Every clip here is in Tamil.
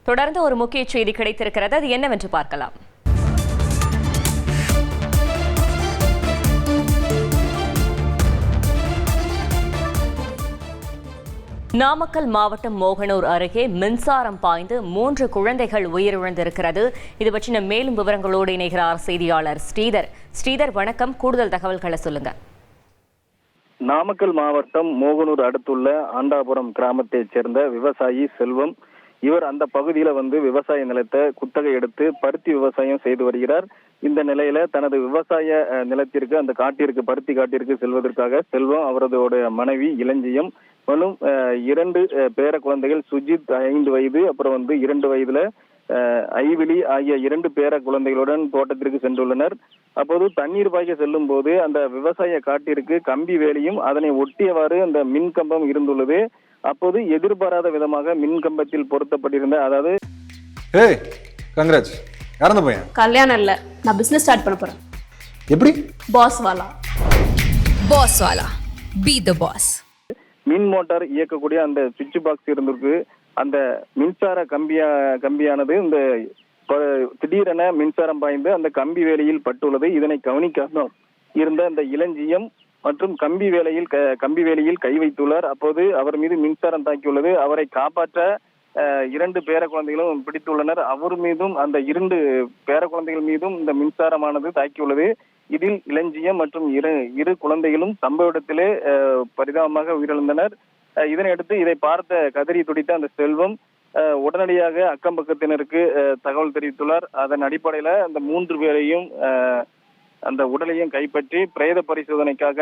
தொடர்ந்து ஒரு முக்கிய செய்தி கிடைத்திருக்கிறது. அது என்னவென்று பார்க்கலாம். நாமக்கல் மாவட்டம் மோகனூர் அருகே மின்சாரம் பாய்ந்து 3 குழந்தைகள் உயிரிழந்திருக்கிறது. இது பற்றின மேலும் விவரங்களோடு இணைகிறார் செய்தியாளர் ஸ்ரீதர். ஸ்ரீதர், வணக்கம். கூடுதல் தகவல்களை சொல்லுங்க. நாமக்கல் மாவட்டம் மோகனூர் அடுத்துள்ள ஆண்டாபுரம் கிராமத்தைச் சேர்ந்த விவசாயி செல்வம். இவர் அந்த பகுதியில விவசாய நிலத்தை குத்தகை எடுத்து பருத்தி விவசாயம் செய்து வருகிறார். இந்த நிலையில தனது விவசாய நிலத்திற்கு, அந்த காட்டிற்கு, பருத்தி காட்டிற்கு செல்வதற்காக செல்வம், அவரது மனைவி இளஞ்சியம், மேலும் 2 பேர குழந்தைகள், சுஜித் 5 வயது, அப்புறம் 2 வயதுல ஐவிலி ஆகிய 2 பேர குழந்தைகளுடன் தோட்டத்திற்கு சென்றுள்ளனர். அப்போது தண்ணீர் பாய்க்க செல்லும் போது அந்த விவசாய காட்டிற்கு கம்பி வேலியும் அதனை ஒட்டியவாறு அந்த மின் கம்பம் இருந்துள்ளது. அப்போது எதிர்பாராத விதமாக மின் கம்பத்தில் பொருத்தப்பட்டிருந்த, அதாவது கல்யாணம் இல்ல, நான் பிசினஸ் ஸ்டார்ட் பண்ண போறேன். எப்படி? பாஸ் வாலா பி தி பாஸ். மின் மோட்டார் இயக்கக்கூடிய அந்த சுவிட்ச் பாக்ஸ் இருந்திருக்கு. அந்த மின்சார கம்பியானது இந்த திடீரென மின்சாரம் பாய்ந்து அந்த கம்பி வேலையில் பட்டுள்ளது. இதனை கவனிக்காம இருந்த அந்த இளஞ்சியம் மற்றும் கம்பி வேலையில் கை வைத்துள்ளார். அப்போது அவர் மீது மின்சாரம் தாக்கியுள்ளது. அவரை காப்பாற்ற 2 பேர குழந்தைகளும் பிடித்துள்ளனர். அவர் மீதும், அந்த 2 பேர குழந்தைகள் மீதும் இந்த மின்சாரமானது தாக்கியுள்ளது. இதில் இளஞ்சியம் மற்றும் இரு குழந்தைகளும் சம்பவ இடத்திலே பரிதாபமாக உயிரிழந்தனர். இதனையடுத்து இதை பார்த்த கதறி துடித்த அந்த செல்வம் உடனடியாக அக்கம் பக்கத்தினருக்கு தகவல் தெரிவித்துள்ளார். அதன் அடிப்படையில அந்த 3 பேரையும், அந்த உடலையும் கைப்பற்றி பிரேத பரிசோதனைக்காக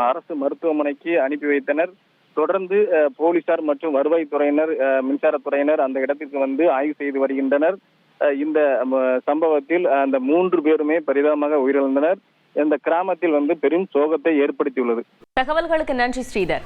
அரசு மருத்துவமனைக்கு அனுப்பி வைத்தனர். தொடர்ந்து போலீசார் மற்றும் வருவாய்த்துறையினர், மின்சாரத்துறையினர் அந்த இடத்திற்கு ஆய்வு செய்து வருகின்றனர். இந்த சம்பவத்தில் அந்த 3 பேருமே பரிதாபமாக உயிரிழந்தனர். இந்த கிராமத்தில் பெரும் சோகத்தை ஏற்படுத்தியுள்ளது. தகவல்களுக்கு நன்றி ஸ்ரீதர்.